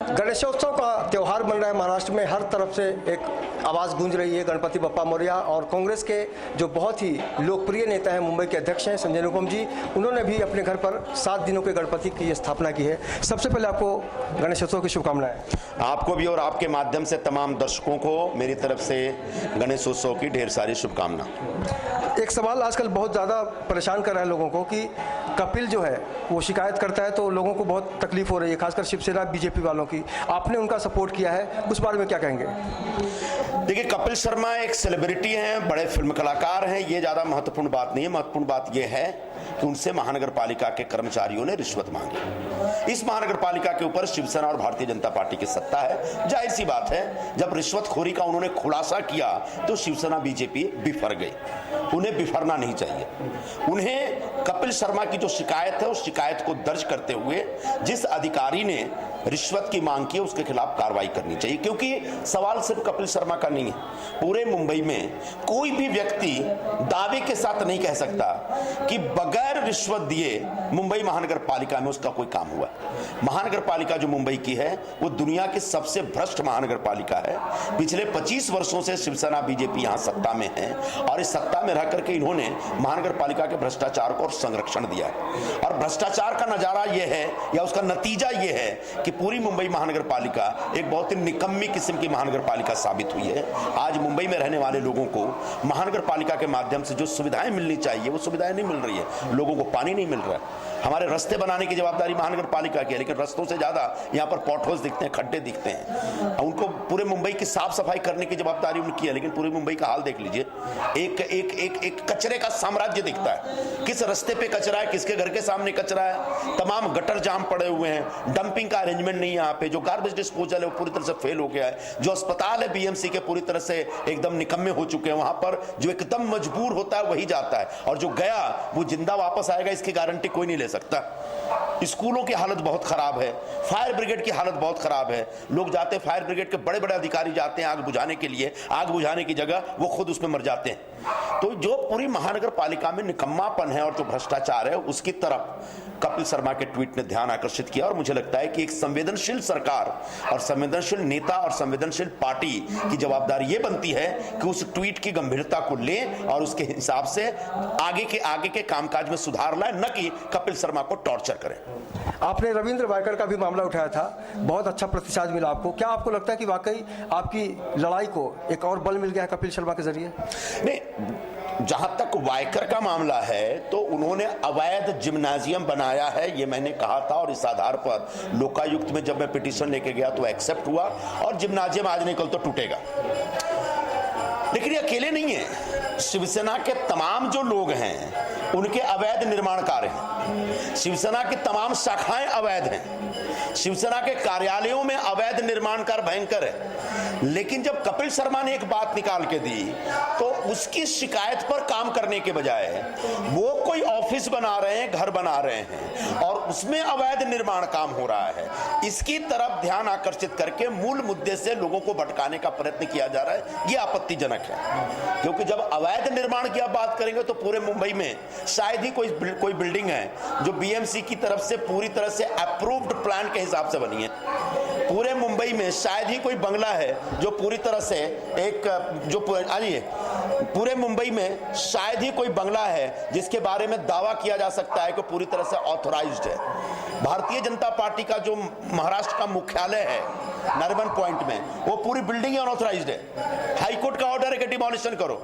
गणेशोत्सव का त्यौहार बन रहा है महाराष्ट्र में, हर तरफ से एक आवाज़ गूंज रही है गणपति बप्पा मोरया। और कांग्रेस के जो बहुत ही लोकप्रिय नेता हैं, मुंबई के अध्यक्ष हैं संजय निरुपम जी, उन्होंने भी अपने घर पर 7 दिनों के गणपति की स्थापना की है। सबसे पहले आपको गणेशोत्सव की शुभकामनाएं। आपको भी और आपके माध्यम से तमाम दर्शकों को मेरी तरफ से गणेशोत्सव की ढेर सारी शुभकामना। एक सवाल आजकल बहुत ज़्यादा परेशान कर रहा है लोगों को कि कपिल जो है वो शिकायत करता है तो लोगों को बहुत तकलीफ हो रही है, खासकर शिवसेना बीजेपी वालों की। आपने उनका सपोर्ट किया है, उस बारे में क्या कहेंगे? देखिए, कपिल शर्मा एक सेलिब्रिटी हैं, बड़े फिल्म कलाकार हैं, ये ज़्यादा महत्वपूर्ण बात नहीं है। महत्वपूर्ण बात यह है कि उनसे महानगर पालिका के कर्मचारियों ने रिश्वत मांगी। इस महानगर पालिका के ऊपर शिवसेना और भारतीय जनता पार्टी की सत्ता है। जाहिर सी बात है, जब रिश्वतखोरी का उन्होंने खुलासा किया तो शिवसेना बीजेपी बिफर गई। उन्हें बिफरना नहीं चाहिए। उन्हें कपिल शर्मा की जो शिकायत है उस शिकायत को दर्ज करते हुए जिस अधिकारी ने रिश्वत की मांग की उसके खिलाफ कार्रवाई करनी चाहिए, क्योंकि सवाल सिर्फ कपिल शर्मा का नहीं है। पूरे मुंबई में कोई भी व्यक्ति दावे के साथ नहीं कह सकता कि बगैर रिश्वत दिए मुंबई महानगर पालिका में उसका कोई काम हुआ। महानगर पालिका जो मुंबई की है वो दुनिया की सबसे भ्रष्ट महानगर पालिका है। पिछले 25 वर्षों से शिवसेना बीजेपी यहां सत्ता में है और इस सत्ता में रह करके इन्होंने महानगर पालिका के भ्रष्टाचार को संरक्षण दिया है। और भ्रष्टाचार का नजारा यह है या उसका नतीजा यह है कि पूरी मुंबई महानगर पालिका एक बहुत ही निकम्मी किस्म की महानगर पालिका साबित हुई है। आज मुंबई में रहने वाले लोगों को महानगर पालिका के माध्यम से जो सुविधाएं मिलनी चाहिए वो सुविधाएं नहीं मिल रही है। लोगों को पानी नहीं मिल रहा है। हमारे रास्ते बनाने की जवाबदारी महानगर पालिका की है, लेकिन रास्तों से ज्यादा यहाँ पर पॉटहोल्स दिखते हैं, खड्डे दिखते हैं। उनको पूरे मुंबई की साफ सफाई करने की जवाबदारी उनकी है, लेकिन पूरी मुंबई का हाल देख लीजिए। एक एक एक एक कचरे का साम्राज्य दिखता है। किस रास्ते पे कचरा है, किसके घर के सामने कचरा है, तमाम गटर जाम पड़े हुए हैं, डंपिंग का अरेंजमेंट नहीं है यहाँ पे, जो गार्बेज डिस्पोजल है वो पूरी तरह से फेल हो गया है, जो अस्पताल है बीएमसी के पूरी तरह से एकदम निकम्मे हो चुके हैं। वहां पर जो एकदम मजबूर होता है वही जाता है, और जो गया वो जिंदा वापस आएगा इसकी गारंटी कोई नहीं ले सकता। स्कूलों की हालत बहुत खराब है, फायर ब्रिगेड की हालत बहुत खराब है। लोग जाते हैं, फायर ब्रिगेड के बड़े बड़े अधिकारी जाते हैं आग बुझाने के लिए, आग बुझाने की जगह वो खुद उसमें मर जाते हैं। तो जो पूरी महानगर पालिका में निकम्मापन है और जो भ्रष्टाचार है उसकी तरफ कपिल शर्मा के ट्वीट ने ध्यान आकर्षित किया। और मुझे लगता है कि एक संवेदनशील सरकार और संवेदनशील नेता और संवेदनशील पार्टी की जवाबदारी ये बनती है कि उस ट्वीट की गंभीरता को ले और उसके हिसाब से आगे के कामकाज में सुधार लाए, न कि कपिल शर्मा को टॉर्चर करें। आपने रविंद्र वायकर का भी मामला उठाया था, बहुत अच्छा प्रतिसाद मिला आपको। क्या आपको लगता है कि वाकई आपकी लड़ाई को एक और बल मिल गया है कपिल शर्मा के जरिए? नहीं, जहां तक वायकर का मामला है तो उन्होंने अवैध जिम्नाजियम बनाया है, ये मैंने कहा था, और इस आधार पर लोकायुक्त में जब मैं पिटीशन लेके गया तो एक्सेप्ट हुआ और जिम्नाजियम आज नहीं कल तो टूटेगा। लेकिन ये अकेले नहीं है, शिवसेना के तमाम जो लोग हैं उनके अवैध निर्माण कार्य हैं। शिवसेना की तमाम शाखाएं अवैध हैं। शिवसेना के कार्यालयों में अवैध निर्माण कार्य भयंकर है। लेकिन जब कपिल शर्मा ने एक बात निकाल के दी तो उसकी शिकायत पर काम करने के बजाय वो कोई ऑफिस बना रहे हैं, घर बना रहे हैं और उसमें अवैध निर्माण काम हो रहा है, इसकी तरफ ध्यान आकर्षित करके मूल मुद्दे से लोगों को भटकाने का प्रयत्न किया जा रहा है। ये आपत्तिजनक है, क्योंकि जब अवैध निर्माण की आप बात करेंगे तो पूरे मुंबई में शायद ही कोई बिल्डिंग है जो बीएमसी की तरफ से पूरी तरह से अप्रूव्ड प्लान के हिसाब से बनी है। पूरे मुंबई में शायद ही कोई बंगला है जो पूरी तरह से पूरे मुंबई में शायद ही कोई बंगला है जिसके बारे में दावा किया जा सकता है कि पूरी तरह से ऑथराइज्ड है। भारतीय जनता पार्टी का जो महाराष्ट्र का मुख्यालय है नरिमन पॉइंट में, वो पूरी बिल्डिंग अनऑथराइज्ड है। हाईकोर्ट का ऑर्डर है कि डिमोलिशन करो।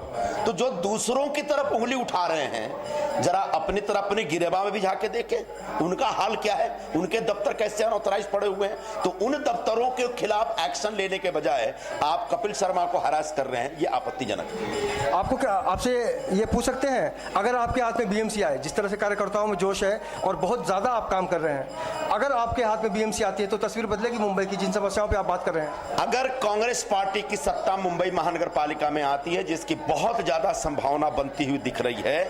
तो जो दूसरों की तरफ उंगली उठा रहे हैं, जरा अपनी तरफ अपने गिरेबा में भी जाके देखें उनका हाल क्या है, उनके दफ्तर कैसे अनऑथराइज पड़े हुए हैं। तो उन दफ्तरों के खिलाफ एक्शन लेने के बजाय आप कपिल शर्मा को हरास कर रहे हैं, ये आपत्तिजनक है। आपको क्या, आपसे ये पूछ सकते हैं, अगर आपके हाथ में बीएमसी आए, जिस तरह से कार्यकर्ताओं में जोश है और बहुत ज्यादा आप काम कर रहे हैं, अगर आपके हाथ में बीएमसी आती है तो तस्वीर बदलेगी मुंबई की, जिन समस्याओं पे आप बात कर रहे हैं? अगर कांग्रेस पार्टी की सत्ता मुंबई महानगर पालिका में आती है, जिसकी बहुत ज्यादा संभावना बनती हुई दिख रही है,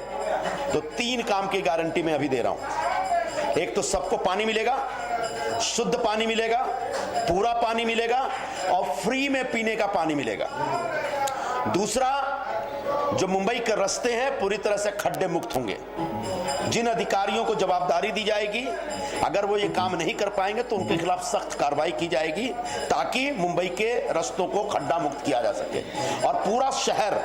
तो 3 काम की गारंटी मैं अभी दे रहा हूं। एक तो सबको पानी मिलेगा, शुद्ध पानी मिलेगा, पूरा पानी मिलेगा और फ्री में पीने का पानी मिलेगा। दूसरा, जो मुंबई के रास्ते हैं पूरी तरह से खड्डे मुक्त होंगे। जिन अधिकारियों को जवाबदारी दी जाएगी अगर वो ये काम नहीं कर पाएंगे तो उनके खिलाफ सख्त कार्रवाई की जाएगी ताकि मुंबई के रस्तों को खड्डा मुक्त किया जा सके। और पूरा शहर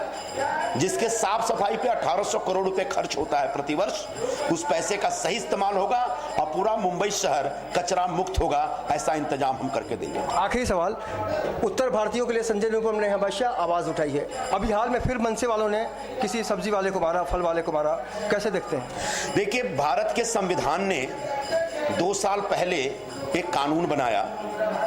जिसके साफ सफाई पे 1800 करोड़ रुपए खर्च होता है प्रतिवर्ष, उस पैसे का सही इस्तेमाल होगा और पूरा मुंबई शहर कचरा मुक्त होगा। ऐसा इंतजाम हम करके देंगे। आखिरी सवाल, उत्तर भारतीयों के लिए संजय निरुपम ने हमेशा आवाज उठाई है, अभी हाल में फिर मनसे वालों ने किसी सब्जी वाले को मारा, फल वाले को मारा, कैसे देखते हैं? देखिए, भारत के संविधान ने 2 साल पहले एक कानून बनाया,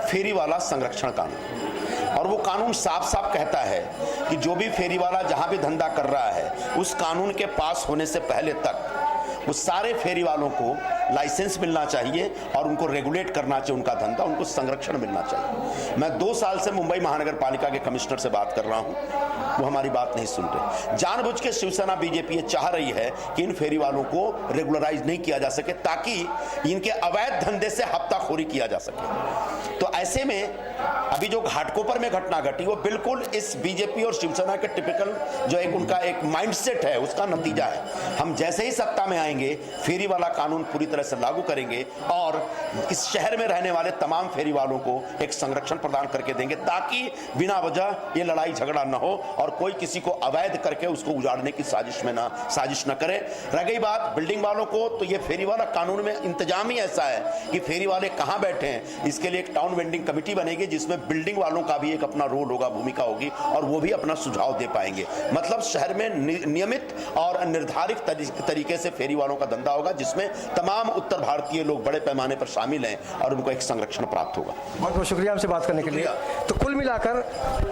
फेरीवाला संरक्षण कानून, और वो कानून साफ साफ कहता है कि जो भी फेरीवाला जहां भी धंधा कर रहा है, उस कानून के पास होने से पहले तक उस सारे फेरी वालों को लाइसेंस मिलना चाहिए और उनको रेगुलेट करना चाहिए, उनका धंधा, उनको संरक्षण मिलना चाहिए। मैं 2 साल से मुंबई महानगर पालिका के कमिश्नर से बात कर रहा हूं, वो हमारी बात नहीं सुन रहे। जानबूझ के शिवसेना बीजेपी ये चाह रही है कि इन फेरी वालों को रेगुलराइज नहीं किया जा सके ताकि इनके अवैध धंधे से हफ्ताखोरी किया जा सके। तो ऐसे में अभी जो घाटकोपर में घटना घटी वो बिल्कुल इस बीजेपी और शिवसेना के टिपिकल जो एक उनका एक माइंडसेट है उसका नतीजा है। हम जैसे ही सत्ता में आएंगे फेरी वाला कानून पूरी तरह से लागू करेंगे और इस शहर में रहने वाले तमाम फेरी वालों को एक संरक्षण प्रदान करके देंगे ताकि बिना वजह ये लड़ाई झगड़ा न हो और कोई किसी को अवैध करके उसको उजाड़ने की साजिश न करे। रह गई बात बिल्डिंग वालों को, तो ये फेरी वाला कानून में इंतजाम ही ऐसा है कि फेरी वाले कहां बैठे हैं, इसके लिए एक टाउन वेंडिंग कमेटी बनेगी जिसमें बिल्डिंग वालों का भी एक अपना रोल होगा, भूमिका होगी और वो भी अपना सुझाव दे पाएंगे। मतलब शहर में नियमित और निर्धारित तरीके से फेरी वालों का धंधा होगा जिसमें तमाम उत्तर भारतीय लोग बड़े पैमाने पर शामिल हैं और उनको एक संरक्षण प्राप्त होगा। बहुत बहुत शुक्रिया हमसे बात करने के लिए। तो कुल मिलाकर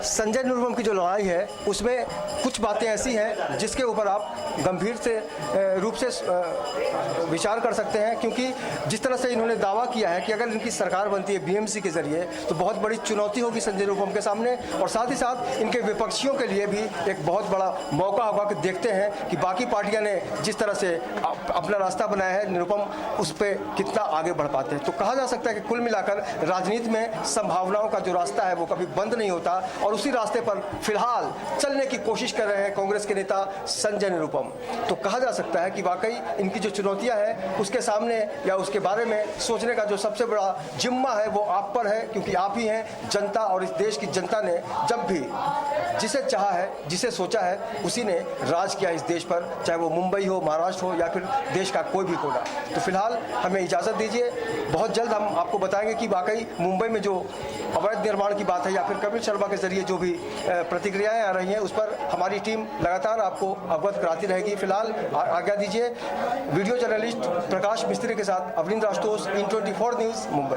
संजय निरुपम की जो लड़ाई है उसमें कुछ बातें ऐसी हैं जिसके ऊपर आप गंभीर से रूप से विचार कर सकते हैं, क्योंकि जिस तरह से इन्होंने दावा किया है कि अगर इनकी सरकार बनती है बीएमसी के जरिए तो बहुत बड़ी चुनौती होगी संजय निरुपम के सामने, और साथ ही साथ इनके विपक्षियों के लिए भी एक बहुत बड़ा मौका होगा कि देखते हैं कि बाकी पार्टियां ने जिस तरह से अपना रास्ता बनाया है निरुपम उस पर कितना आगे बढ़ पाते हैं। तो कहा जा सकता है कि कुल मिलाकर राजनीति में संभावनाओं का जो रास्ता है वो कभी बंद नहीं होता और उसी रास्ते पर फिलहाल चलने की कोशिश कर रहे हैं कांग्रेस के नेता संजय निरुपम। तो कहा जा सकता है कि वाकई इनकी जो चुनौतियां हैं उसके सामने या उसके बारे में सोचने का जो सबसे बड़ा जिम्मा है वो आप पर है, क्योंकि आप ही हैं जनता, और इस देश की जनता ने जब भी जिसे चाहा है, जिसे सोचा है, उसी ने राज किया इस देश पर, चाहे वो मुंबई हो, महाराष्ट्र हो या फिर देश का कोई भी कोना। तो फिलहाल हमें इजाज़त दीजिए, बहुत जल्द हम आपको बताएंगे कि वाकई मुंबई में जो अवैध निर्माण की बात है या फिर कपिल शर्मा के जरिए जो भी प्रतिक्रियाएं आ रही हैं उस पर हमारी टीम लगातार आपको अवगत कराती रहेगी। फिलहाल आज्ञा दीजिए। वीडियो जर्नलिस्ट प्रकाश मिस्त्री के साथ अवनींद्र आशुतोष, इन 24 न्यूज़, मुंबई।